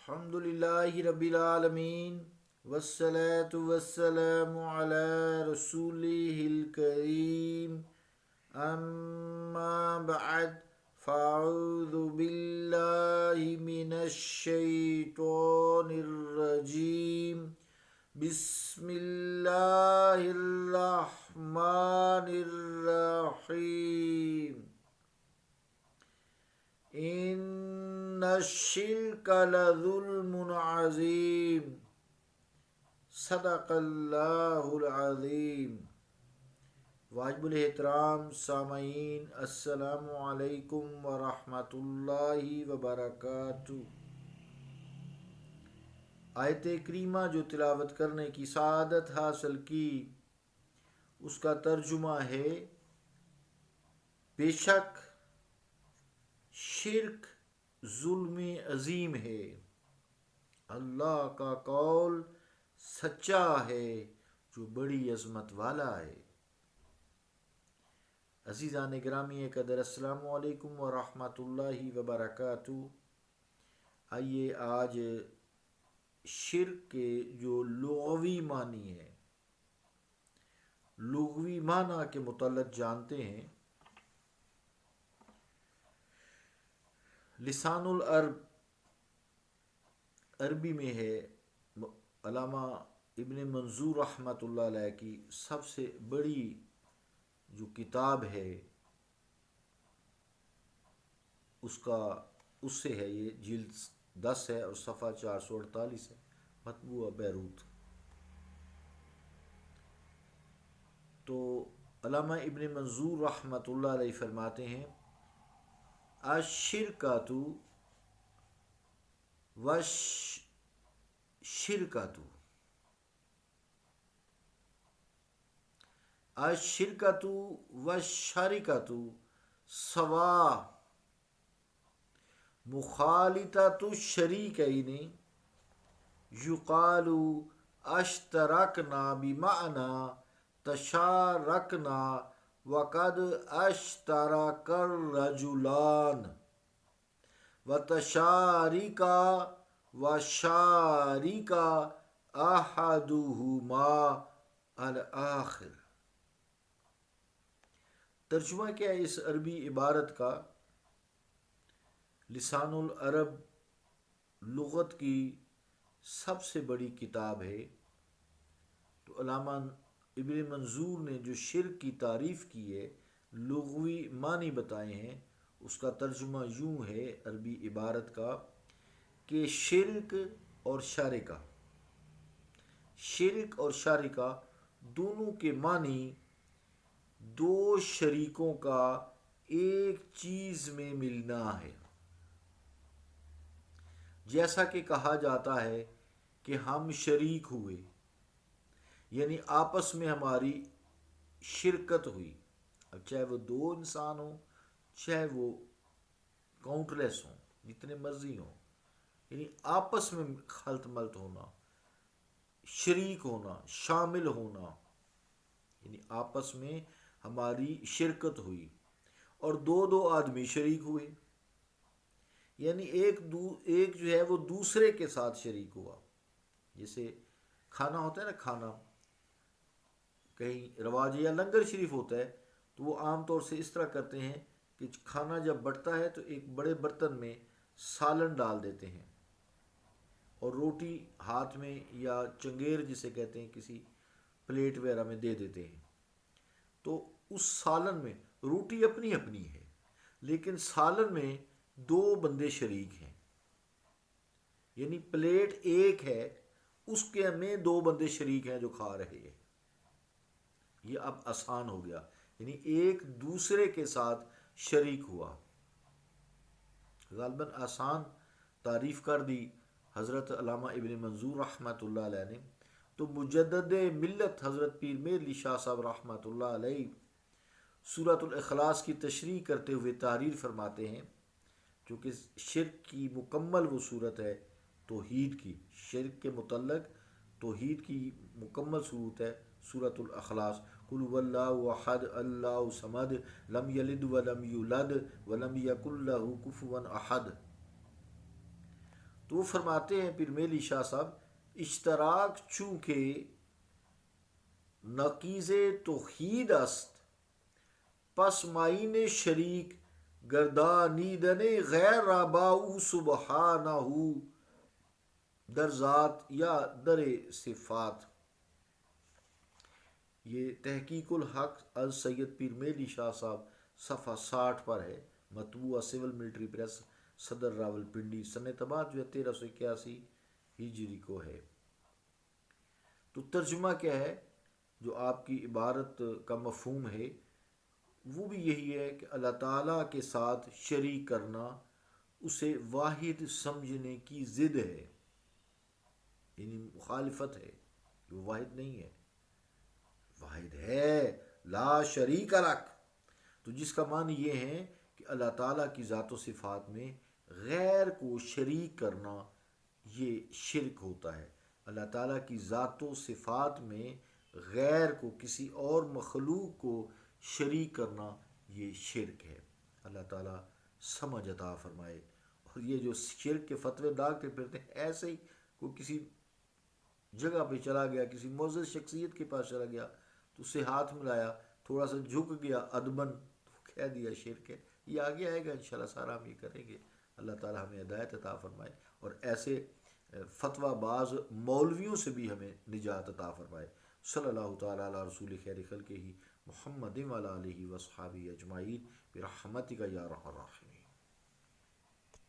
الحمد للہ رب العالمین والصلاة والسلام علی رسولہ الکریم اما بعد فاعوذ باللہ من الشیطان الرجیم بسم اللہ الرحمن الرحیم ان الشرک لظلم عظیم صدق اللہ العظیم۔ واجب الاحترام سامعین، السلام علیکم ورحمۃ اللہ وبرکاتہ۔ آیت کریمہ جو تلاوت کرنے کی سعادت حاصل کی، اس کا ترجمہ ہے بے شک شرک ظلم عظیم ہے، اللہ کا قول سچا ہے جو بڑی عظمت والا ہے۔ عزیزان گرامی قدر، السلام علیکم ورحمۃ اللہ وبرکاتہ۔ آئیے آج شرک کے جو لغوی معنی ہے، لغوی معنی کے متعلق جانتے ہیں۔ لسان العرب عربی میں ہے، علامہ ابن منظور رحمۃ اللہ علیہ کی سب سے بڑی جو کتاب ہے اس سے ہے، یہ جلد 10 ہے اور صفحہ 448 ہے، مطبوعہ بیروت۔ تو علامہ ابن منظور رحمۃ اللہ علیہ فرماتے ہیں الشرکۃ والشرکۃ الشرکۃ والشرکۃ سواء مخالطۃ الشریکین یقال اشترکنا بمعنی تشارکنا وقد اشترک الرجلان وتشارکا وشارک احدہما الآخر۔ ترجمہ کیا ہے اس عربی عبارت کا؟ لسان العرب لغت کی سب سے بڑی کتاب ہے، تو علامہ ابن منظور نے جو شرک کی تعریف کی ہے، لغوی معنی بتائے ہیں، اس کا ترجمہ یوں ہے عربی عبارت کا کہ شرک اور شارکہ دونوں کے معنی دو شریکوں کا ایک چیز میں ملنا ہے۔ جیسا کہ کہا جاتا ہے کہ ہم شریک ہوئے، یعنی آپس میں ہماری شرکت ہوئی، اب چاہے وہ دو انسان ہوں، چاہے وہ کاؤنٹ لیس ہوں، جتنے مرضی ہوں، یعنی آپس میں خلط ملط ہونا، شریک ہونا، شامل ہونا، یعنی آپس میں ہماری شرکت ہوئی اور دو آدمی شریک ہوئے، یعنی ایک جو ہے وہ دوسرے کے ساتھ شریک ہوا۔ جیسے کھانا ہوتا ہے نا، کھانا کہیں رواج یا لنگر شریف ہوتا ہے تو وہ عام طور سے اس طرح کرتے ہیں کہ کھانا جب بٹتا ہے تو ایک بڑے برتن میں سالن ڈال دیتے ہیں اور روٹی ہاتھ میں یا چنگیر جسے کہتے ہیں کسی پلیٹ وغیرہ میں دے دیتے ہیں۔ تو اس سالن میں روٹی اپنی اپنی ہے، لیکن سالن میں دو بندے شریک ہیں، یعنی پلیٹ ایک ہے، اس کے میں دو بندے شریک ہیں جو کھا رہے ہیں۔ یہ اب آسان ہو گیا، یعنی ایک دوسرے کے ساتھ شریک ہوا۔ غالباً آسان تعریف کر دی حضرت علامہ ابن منظور رحمۃ اللہ علیہ نے۔ تو مجدد ملت حضرت پیر میر علی شاہ صاحب رحمۃ اللہ علیہ سورۃ الاخلاص کی تشریح کرتے ہوئے تحریر فرماتے ہیں، چونکہ شرک کی مکمل وہ صورت ہے توحید کی، شرک کے متعلق توحید کی مکمل صورت ہے سورۃ الاخلاص۔ قل هو اللہ احد اللہ صمد لم یلد ولم یولد ولم یکن لہ کفوا احد۔ تو وہ فرماتے ہیں پیر میلی شاہ صاحب، اشتراک چونکہ نقیز توحید است، پس معین شریک گردانیدن غیر را با او سبحانہ در ذات یا در صفات۔ یہ تحقیق الحق از سید پیر میلی شاہ صاحب صفحہ 60 پر ہے، مطبوعہ سول ملٹری پریس، صدر راول پنڈی، سن تباہ جو ہے 1381 ہجری کو ہے۔ تو ترجمہ کیا ہے جو آپ کی عبارت کا مفہوم ہے، وہ بھی یہی ہے کہ اللہ تعالیٰ کے ساتھ شریک کرنا اسے واحد سمجھنے کی ضد ہے، یعنی مخالفت ہے کہ وہ واحد نہیں ہے، واحد ہے، لا شریک لک۔ تو جس کا معنی یہ ہے کہ اللہ تعالیٰ کی ذات و صفات میں غیر کو شریک کرنا یہ شرک ہوتا ہے۔ اللہ تعالیٰ کی ذات و صفات میں غیر کو، کسی اور مخلوق کو شریک کرنا یہ شرک ہے۔ اللہ تعالیٰ سمجھ عطا فرمائے۔ اور یہ جو شرک کے فتوے ڈالتے پھرتے ہیں، ایسے ہی کوئی کسی جگہ پہ چلا گیا، کسی معزز شخصیت کے پاس چلا گیا تو اس سے ہاتھ ملایا، تھوڑا سا جھک گیا ادبن، تو کہہ دیا شرک ہے۔ یہ آگے آئے گا انشاءاللہ، سارا ہم یہ کریں گے۔ اللہ تعالیٰ ہمیں ہدایت عطا فرمائے اور ایسے فتویٰ باز مولویوں سے بھی ہمیں نجات عطا فرمائے۔ صلی اللہ تعالیٰ علی رسول خیر خلقہ محمد وعلی آلہ وصحبہ اجمعین برحمتک یا ارحم الراحمین۔